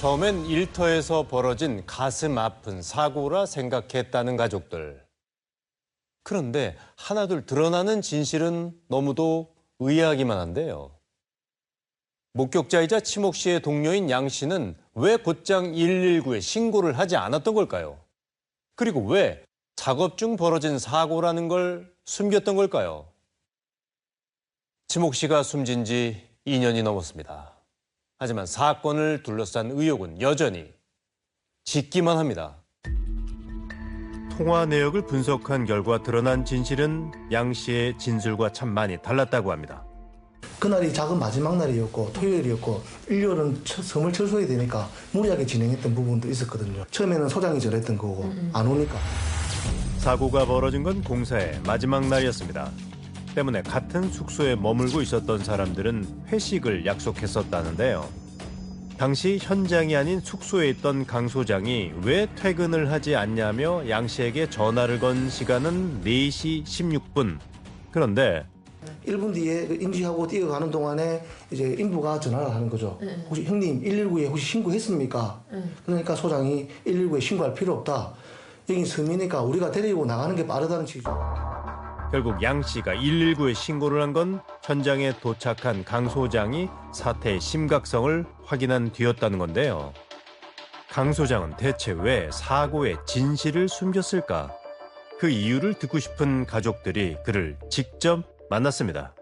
처음엔 일터에서 벌어진 가슴 아픈 사고라 생각했다는 가족들. 그런데 하나둘 드러나는 진실은 너무도 의아하기만 한데요. 목격자이자 치목 씨의 동료인 양 씨는 왜 곧장 119에 신고를 하지 않았던 걸까요? 그리고 왜 작업 중 벌어진 사고라는 걸 숨겼던 걸까요? 치목 씨가 숨진 지 2년이 넘었습니다. 하지만 사건을 둘러싼 의혹은 여전히 짙기만 합니다. 통화 내역을 분석한 결과 드러난 진실은 양 씨의 진술과 참 많이 달랐다고 합니다. 그날이 작은 마지막 날이었고 토요일이었고 일요일은 섬을 철수해야 되니까 무리하게 진행했던 부분도 있었거든요. 처음에는 소장이 저랬던 거고 안 오니까. 사고가 벌어진 건 공사의 마지막 날이었습니다. 때문에 같은 숙소에 머물고 있었던 사람들은 회식을 약속했었다는데요. 당시 현장이 아닌 숙소에 있던 강 소장이 왜 퇴근을 하지 않냐며 양 씨에게 전화를 건 시간은 4시 16분. 그런데 1분 뒤에 인지하고 뛰어가는 동안에 이제 인부가 전화를 하는 거죠. 혹시 형님 119에 혹시 신고했습니까? 그러니까 소장이 119에 신고할 필요 없다. 여긴 섬이니까 우리가 데리고 나가는 게 빠르다는 취지죠. 결국 양 씨가 119에 신고를 한 건 현장에 도착한 강 소장이 사태의 심각성을 확인한 뒤였다는 건데요. 강 소장은 대체 왜 사고의 진실을 숨겼을까? 그 이유를 듣고 싶은 가족들이 그를 직접 만났습니다.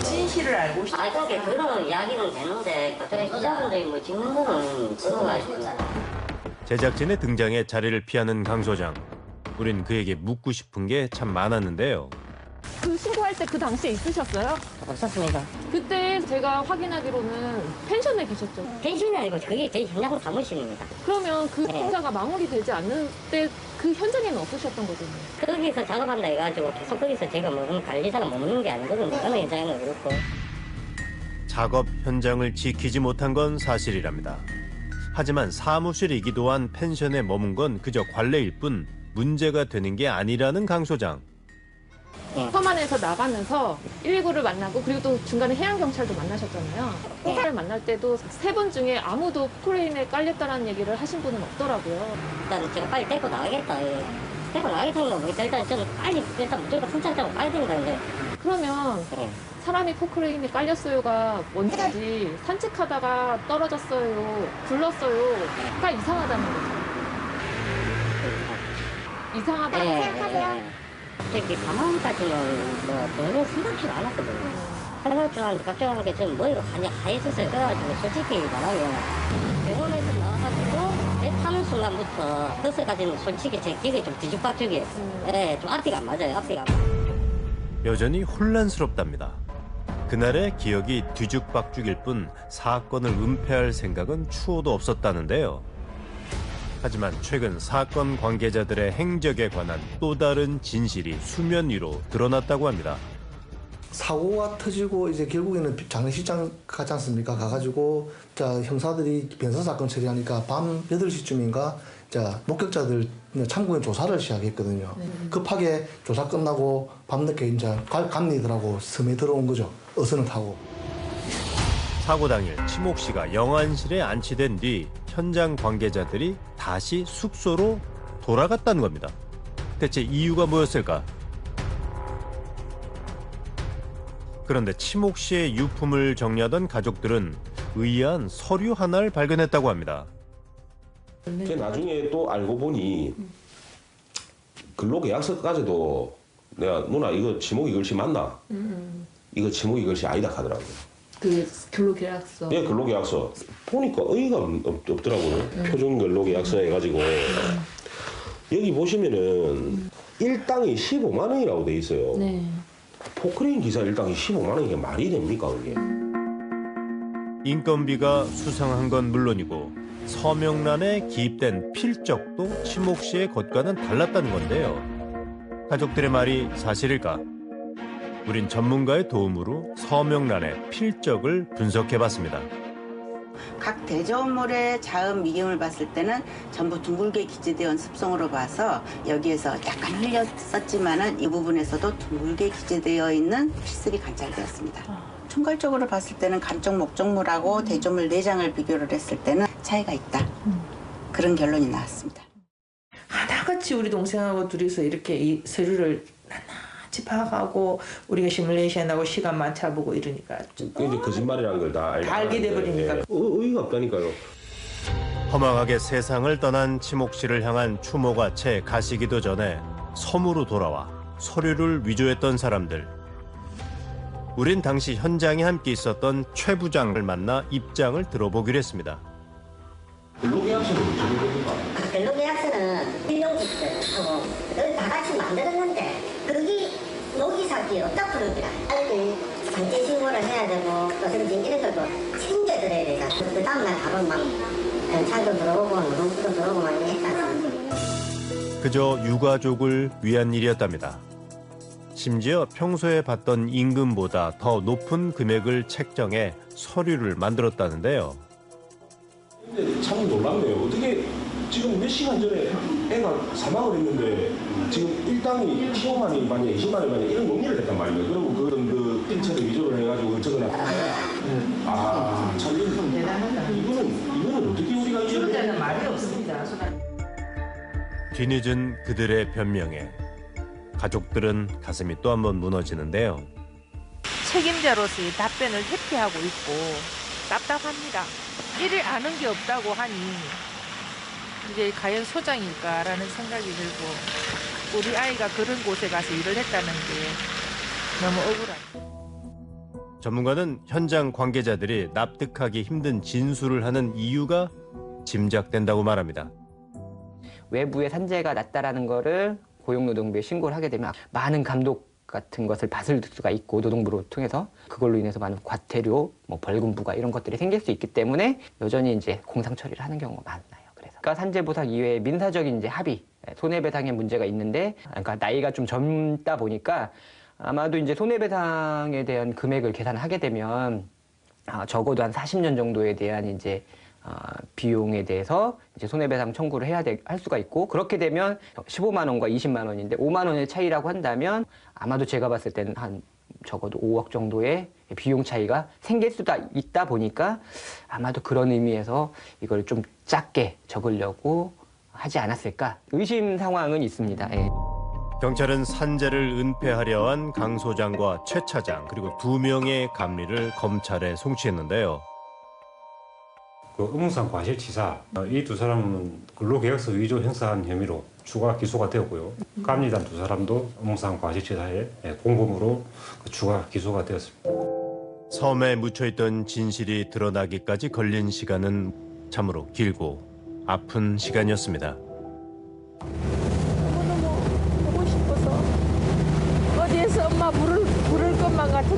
진실을 알고 싶어. 그렇게 그런 이야기는 되는데 갑자기 기자분들이 뭐 찍는 거는 그거가지고. 제작진의 등장에 자리를 피하는 강 소장. 우린 그에게 묻고 싶은 게 참 많았는데요. 그 신고할 때 그 당시에 있으셨어요? 없었습니다. 그때 제가 확인하기로는 펜션에 계셨죠? 펜션이 아니고 그게 제 현장 사무실입니다. 그러면 그 네. 공사가 마무리되지 않는 때 그 현장에는 없으셨던 거잖아요. 거기서 작업한다 해가지고 계속 거기서 제가 머무는 관리사가 머무는 게 아니거든요. 어느 현장에는 그렇고. 작업 현장을 지키지 못한 건 사실이랍니다. 하지만 사무실이기도 한 펜션에 머문 건 그저 관례일 뿐 문제가 되는 게 아니라는 강 소장. 섬 안에서 나가면서 119를 만나고 그리고 또 중간에 해양경찰도 만나셨잖아요. 행사를 만날 때도 세 분 중에 아무도 포크레인에 깔렸다는 얘기를 하신 분은 없더라고요. 일단 제가 빨리 데리고 나가겠다. 데리고 나가겠다는 거 보니까 일단 저는 빨리 일단 무조건 순찰자고 가야 된다. 이제. 그러면 사람이 포크레인에 깔렸어요가 뭔지 산책하다가 떨어졌어요, 굴렀어요가 이상하다는 거죠. 이상하다고 생각하세요? 저기 가만까지는 뭐 전혀 생각지도 않았거든요. 생각할 줄 알았는데 갑자기 하는 게 좀 머리가 하얘졌어요. 그래가지고 솔직히 말하면 병원에서 나와가지고 배 타는 순간부터 그때까지는 솔직히 제 기억이 좀 뒤죽박죽이에요. 네, 좀 앞뒤가 안 맞아요. 앞뒤가 안 맞아요. 여전히 혼란스럽답니다. 그날의 기억이 뒤죽박죽일 뿐 사건을 은폐할 생각은 추호도 없었다는데요. 하지만 최근 사건 관계자들의 행적에 관한 또 다른 진실이 수면 위로 드러났다고 합니다. 사고가 터지고 이제 결국에는 장례식장 가지 않습니까? 가가지고 자 형사들이 변사 사건 처리하니까 밤 8시쯤인가 자 목격자들 참고인 조사를 시작했거든요. 급하게 조사 끝나고 밤늦게 이제 감리들하고 섬에 들어온 거죠. 어선을 타고. 사고 당일 치목 씨가 영안실에 안치된 뒤 현장 관계자들이 다시 숙소로 돌아갔다는 겁니다. 대체 이유가 뭐였을까? 그런데 치목 씨의 유품을 정리하던 가족들은 의아한 서류 하나를 발견했다고 합니다. 나중에 또 알고 보니 근로계약서까지도 내가 누나 이거 지목이 글씨 맞나? 이거 지목이 글씨 아니다 하더라고요. 그 근로계약서. 예, 근로계약서 보니까 의의가 없더라고요. 표준 근로계약서 해가지고 여기 보시면은 일당이 15만 원이라고 돼 있어요. 네. 포크레인 기사 일당이 15만 원이 말이 됩니까 그게? 인건비가 수상한 건 물론이고 서명란에 기입된 필적도 치목 씨의 것과는 달랐다는 건데요. 가족들의 말이 사실일까? 우린 전문가의 도움으로 서명란의 필적을 분석해봤습니다. 각 대저물의 자음 미경을 봤을 때는 전부 둥글게 기재되어 온 습성으로 봐서 여기에서 약간 흘렸었지만은 이 부분에서도 둥글게 기재되어 있는 필슬이 관찰되었습니다. 총괄적으로 봤을 때는 간쪽 목적물하고 대조물 내장을 비교를 했을 때는 차이가 있다. 그런 결론이 나왔습니다. 하나같이 우리 동생하고 둘이서 이렇게 이 서류를 낱낱이 파악하고 우리가 시뮬레이션하고 시간 맞춰보고 이러니까 이제 거짓말이라는 걸 다 알게 돼버리니까. 의의가 없다니까요. 허망하게 세상을 떠난 치목 씨를 향한 추모가 채 가시기도 전에 섬으로 돌아와 서류를 위조했던 사람들. 우린 당시 현장에 함께 있었던 최 부장을 만나 입장을 들어보기로 했습니다. 근로계약서는 어떻게 됩니까? 근로계약서는 일용직들하고 그걸 다 같이 만들었는데 그게 노기사기 없다 그러더라. 아이들 상태 신고를 해야 되고 또 선진 이래서도 챙겨드려야 되잖아. 그 다음날 가면 막 경찰도 들어오고 노동부도 들어오고 막 했잖아. 그저 유가족을 위한 일이었답니다. 심지어 평소에 받던 임금보다 더 높은 금액을 책정해 서류를 만들었다는데요. 근데 참 놀랍네요. 어떻게 지금 몇 시간 전에 애가 사망을 했는데 지금 일당이 15만이 만약 20만이 만약 이런 논의를 했단 말이에요. 그리고 그런 그 필체를 위조를 해가지고 적어놨. 참 이거는 어떻게 우리가 이런 데는 말이 없습니다. 뒤늦은 그들의 변명에 가족들은 가슴이 또 한 번 무너지는데요. 책임자로서의 답변을 회피하고 있고 답답합니다. 이를 아는 게 없다고 하니 이게 과연 소장일까라는 생각이 들고 우리 아이가 그런 곳에 가서 일을 했다는 게 너무 억울합니다. 전문가는 현장 관계자들이 납득하기 힘든 진술을 하는 이유가 짐작된다고 말합니다. 외부에 산재가 났다라는 거를 고용노동부에 신고를 하게 되면 많은 감독 같은 것을 받을 수가 있고 노동부를 통해서 그걸로 인해서 많은 과태료, 뭐 벌금 부과 이런 것들이 생길 수 있기 때문에 여전히 이제 공상 처리를 하는 경우가 많아요. 그래서 그러니까 산재 보상 이외에 민사적인 이제 합의, 손해배상의 문제가 있는데, 그러니까 나이가 좀 젊다 보니까 아마도 이제 손해배상에 대한 금액을 계산하게 되면 적어도 한 40년 정도에 대한 이제 비용에 대해서 이제 손해배상 청구를 할 수가 있고, 그렇게 되면 15만 원과 20만 원인데 5만 원의 차이라고 한다면 아마도 제가 봤을 때는 한 적어도 5억 정도의 비용 차이가 생길 수도 있다 보니까 아마도 그런 의미에서 이걸 좀 작게 적으려고 하지 않았을까 의심 상황은 있습니다. 예. 경찰은 산재를 은폐하려 한 강 소장과 최 차장 그리고 2명의 감리를 검찰에 송치했는데요. 그 의문상 과실치사 이 두 사람은 근로계약서 위조 행사한 혐의로 추가 기소가 되었고요. 감리단 두 사람도 의문상 과실치사의 공범으로 추가 기소가 되었습니다. 섬에 묻혀있던 진실이 드러나기까지 걸린 시간은 참으로 길고 아픈 시간이었습니다. 너무너무 보고 싶어서 어디에서 엄마 부를 것만 같은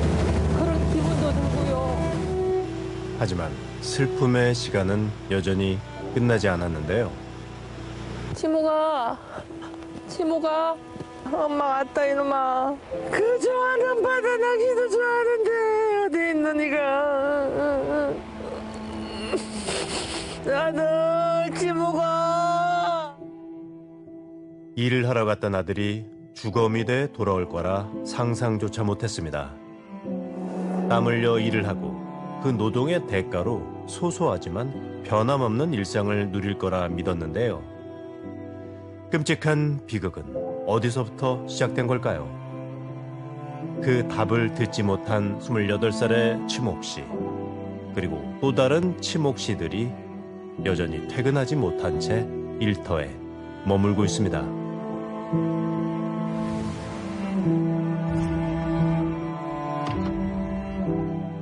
그런 기분도 들고요. 하지만 슬픔의 시간은 여전히 끝나지 않았는데요. 치모가 엄마 왔다 이놈아. 그 좋아하는 바다나기도 좋아하는데 어디 있노 니가. 나도 치모가. 일을 하러 갔던 아들이 주검이 돼 돌아올 거라 상상조차 못했습니다. 땀 흘려 일을 하고 그 노동의 대가로 소소하지만 변함없는 일상을 누릴 거라 믿었는데요. 끔찍한 비극은 어디서부터 시작된 걸까요? 그 답을 듣지 못한 28살의 치목 씨, 그리고 또 다른 치목 씨들이 여전히 퇴근하지 못한 채 일터에 머물고 있습니다.